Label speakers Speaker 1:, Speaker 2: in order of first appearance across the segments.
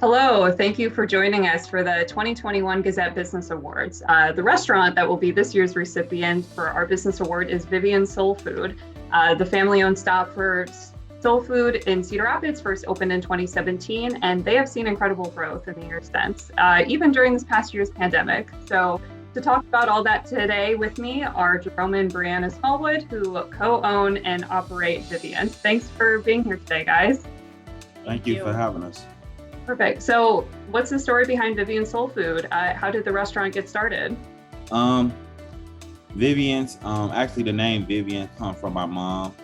Speaker 1: Hello, thank you for joining us for the 2021 Gazette Business Awards. The restaurant that will be this year's recipient for our business award is Vivian Soul Food. The family-owned stop for soul food in Cedar Rapids first opened in 2017, and they have seen incredible growth in the years since, even during this past year's pandemic. So to talk about all that today with me are Jerome and Briana Smallwood, who co-own and operate Vivian. Thanks for being here today, guys.
Speaker 2: Thank you for having us.
Speaker 1: Perfect. So what's the story behind Vivian Soul Food? How did the restaurant get started?
Speaker 2: Vivian's, actually the name Vivian come from my mom.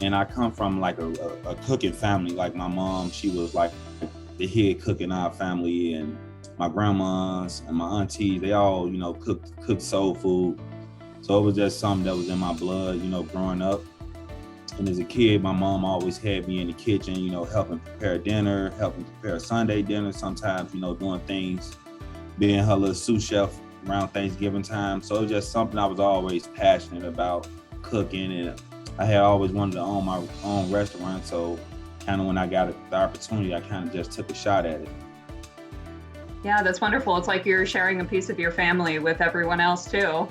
Speaker 2: And I come from like a cooking family. Like my mom, she was like the head cook in our family, and my grandmas and my aunties, they all, cooked soul food. So it was just something that was in my blood, growing up. And as a kid, my mom always had me in the kitchen, helping prepare dinner, helping prepare Sunday dinner, sometimes, doing things, being her little sous chef around Thanksgiving time. So it was just something I was always passionate about, cooking. And I had always wanted to own my own restaurant. So kind of when I got the opportunity, I kind of just took a shot at it.
Speaker 1: Yeah, that's wonderful. It's like you're sharing a piece of your family with everyone else too.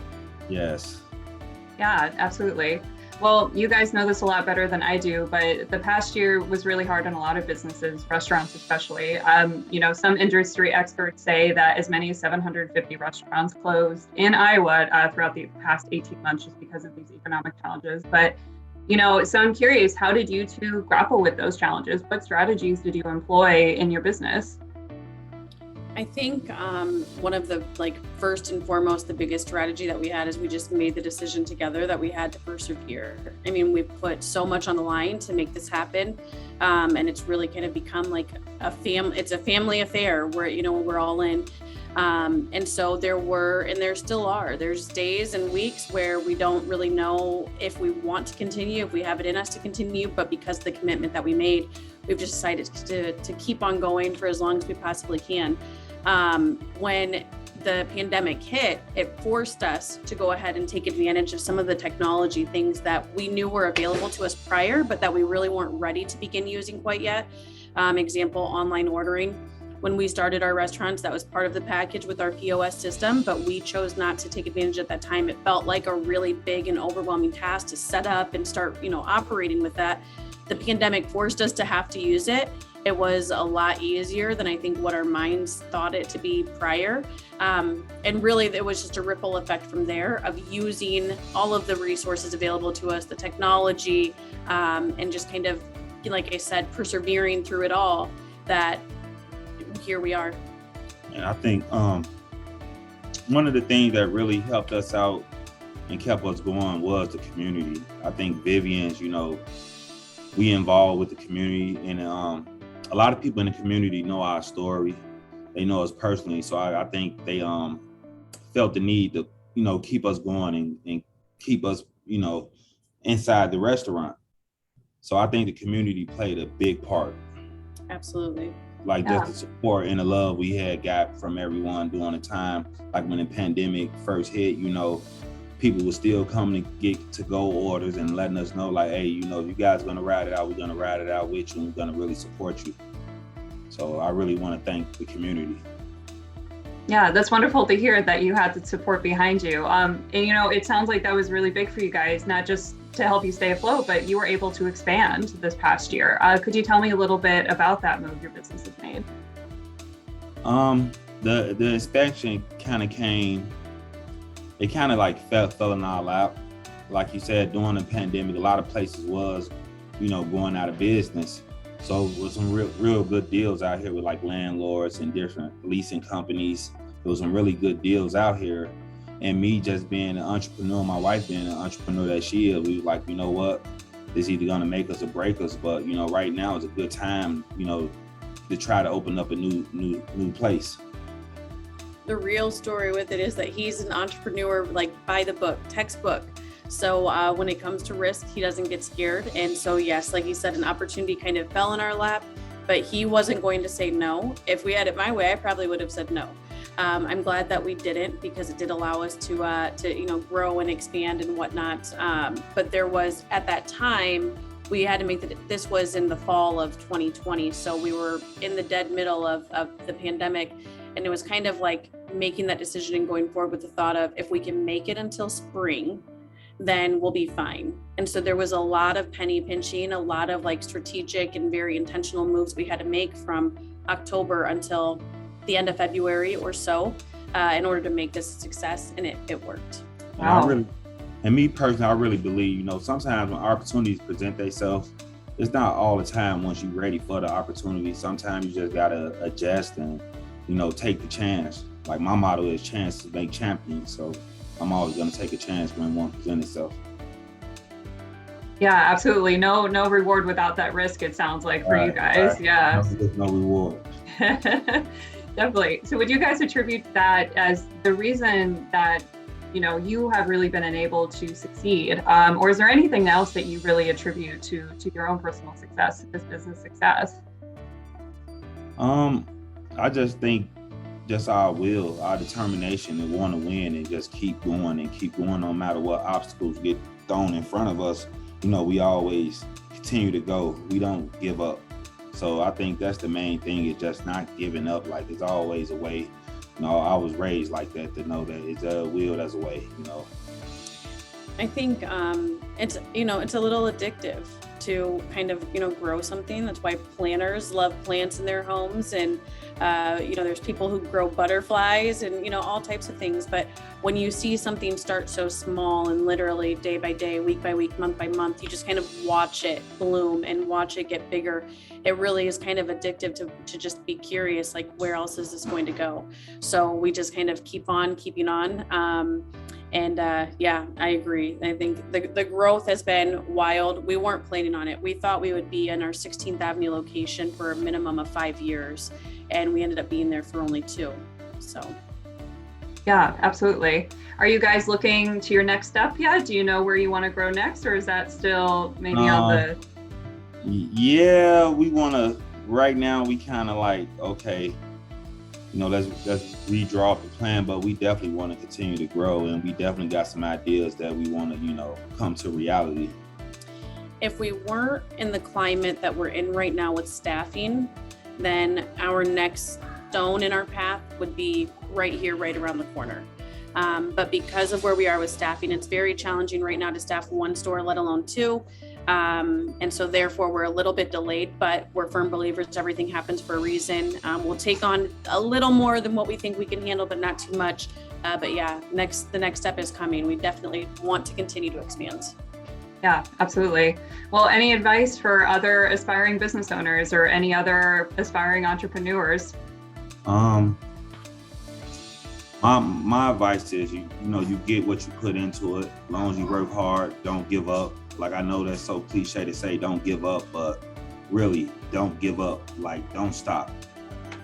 Speaker 2: Yes.
Speaker 1: Yeah, absolutely. Well, you guys know this a lot better than I do, but the past year was really hard on a lot of businesses, restaurants especially. Some industry experts say that as many as 750 restaurants closed in Iowa throughout the past 18 months just because of these economic challenges. But, so I'm curious, how did you two grapple with those challenges? What strategies did you employ in your business?
Speaker 3: I think one of the first and foremost, the biggest strategy that we had is we just made the decision together that we had to persevere. I mean, we put so much on the line to make this happen. And it's really kind of become like it's a family affair where, we're all in. And so there still are, there's days and weeks where we don't really know if we want to continue, if we have it in us to continue, but because of the commitment that we made, we've just decided to keep on going for as long as we possibly can. When the pandemic hit, it forced us to go ahead and take advantage of some of the technology things that we knew were available to us prior, but that we really weren't ready to begin using quite yet. Example, online ordering. When we started our restaurants, that was part of the package with our POS system, but we chose not to take advantage at that time. It felt like a really big and overwhelming task to set up and start, operating with that. The pandemic forced us to have to use it. It was a lot easier than I think what our minds thought it to be prior. And really, it was just a ripple effect from there of using all of the resources available to us, the technology, and just kind of, like I said, persevering through it all, that here we are.
Speaker 2: And I think one of the things that really helped us out and kept us going was the community. I think Vivian's, we involved with the community, and a lot of people in the community know our story. They know us personally. So I think they felt the need to, keep us going and keep us, inside the restaurant. So I think the community played a big part.
Speaker 3: Absolutely.
Speaker 2: Just the support and the love we had got from everyone during the time, like when the pandemic first hit, people were still coming to get to-go orders and letting us know, like, hey, you guys are gonna ride it out, we're gonna ride it out with you, and we're gonna really support you. So I really want to thank the community.
Speaker 1: Yeah, that's wonderful to hear that you had the support behind you. And it sounds like that was really big for you guys, not just to help you stay afloat, but you were able to expand this past year. Could you tell me a little bit about that move your business has made?
Speaker 2: The expansion kind of came. It kind of fell in our lap. Like you said, during the pandemic, a lot of places was, going out of business. So there was some real good deals out here with landlords and different leasing companies. There was some really good deals out here. And me just being an entrepreneur, my wife being an entrepreneur that she is, we were like, you know what? This is either gonna make us or break us. But right now is a good time, to try to open up a new place.
Speaker 3: The real story with it is that he's an entrepreneur, by the book, textbook. So when it comes to risk, he doesn't get scared. And so, yes, like you said, an opportunity kind of fell in our lap, but he wasn't going to say no. If we had it my way, I probably would have said no. I'm glad that we didn't, because it did allow us to grow and expand and whatnot. But there was, at that time, we had to make this was in the fall of 2020. So we were in the dead middle of the pandemic. And it was kind of like making that decision and going forward with the thought of, if we can make it until spring, then we'll be fine. And so there was a lot of penny pinching, a lot of like strategic and very intentional moves we had to make from October until the end of February or so, in order to make this a success, and it worked.
Speaker 2: Wow. And me personally, I really believe, sometimes when opportunities present themselves, it's not all the time once you're ready for the opportunity. Sometimes you just gotta adjust and, take the chance. Like my motto is chance to make champions. So I'm always gonna take a chance when one presents itself.
Speaker 1: Yeah, absolutely. No reward without that risk, it sounds like, for you guys. Right. Yeah.
Speaker 2: No reward.
Speaker 1: Definitely. So would you guys attribute that as the reason that, you have really been enabled to succeed? Or is there anything else that you really attribute to your own personal success, this business success?
Speaker 2: I just think just our will, our determination to want to win and just keep going no matter what obstacles get thrown in front of us. We always continue to go. We don't give up. So I think that's the main thing, is just not giving up. Like, there's always a way. I was raised like that, to know that it's a will, there's a way,
Speaker 3: I think it's a little addictive to kind of grow something. That's why planters love plants in their homes, and there's people who grow butterflies and all types of things. But when you see something start so small and literally day by day, week by week, month by month, you just kind of watch it bloom and watch it get bigger. It really is kind of addictive to just be curious, like, where else is this going to go? So we just kind of keep on keeping on. I agree. I think the growth has been wild. We weren't planning on it. We thought we would be in our 16th Avenue location for a minimum of 5 years, and we ended up being there for only 2. So.
Speaker 1: Yeah, absolutely. Are you guys looking to your next step yet? Do you know where you want to grow next, or is that still maybe on the?
Speaker 2: Yeah, we want to. Right now, we kind of like, okay, let's redraw up the plan, but we definitely want to continue to grow, and we definitely got some ideas that we want to, come to reality.
Speaker 3: If we weren't in the climate that we're in right now with staffing, then our next stone in our path would be right here, right around the corner. But because of where we are with staffing, it's very challenging right now to staff 1 store, let alone 2. And so therefore we're a little bit delayed, but we're firm believers everything happens for a reason. We'll take on a little more than what we think we can handle, but not too much. But yeah, the next step is coming. We definitely want to continue to expand.
Speaker 1: Yeah, absolutely. Well, any advice for other aspiring business owners or any other aspiring entrepreneurs?
Speaker 2: My advice is, you get what you put into it. As long as you work hard, don't give up. Like, I know that's so cliche to say don't give up, but really don't give up. Like, don't stop.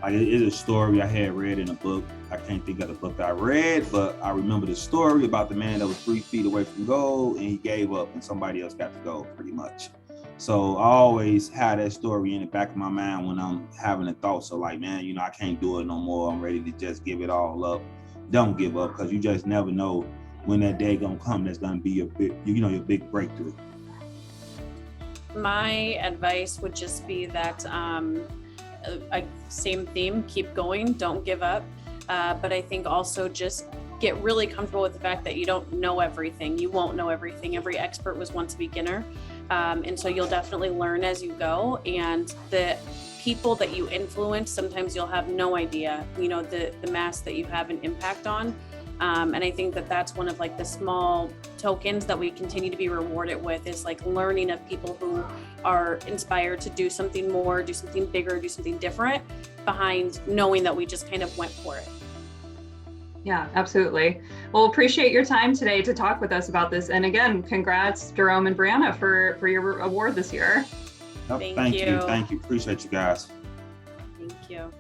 Speaker 2: Like, it is a story I had read in a book. I can't think of the book I read, but I remember the story about the man that was 3 feet away from goal, and he gave up and somebody else got to go, pretty much. So I always have that story in the back of my mind when I'm having a thought. So like, man, I can't do it no more. I'm ready to just give it all up. Don't give up, because you just never know when that day gonna come. That's gonna be your big breakthrough.
Speaker 3: My advice would just be that same theme: keep going, don't give up. But I think also just get really comfortable with the fact that you don't know everything. You won't know everything. Every expert was once a beginner, and so you'll definitely learn as you go. And the people that you influence, sometimes you'll have no idea, the mass that you have an impact on. And I think that that's one of like the small tokens that we continue to be rewarded with, is like learning of people who are inspired to do something more, do something bigger, do something different, behind knowing that we just kind of went for it.
Speaker 1: Yeah, absolutely. Well, appreciate your time today to talk with us about this. And again, congrats, Jerome and Briana, for your award this year.
Speaker 3: Thank you.
Speaker 2: Thank you. Appreciate you guys.
Speaker 3: Thank you.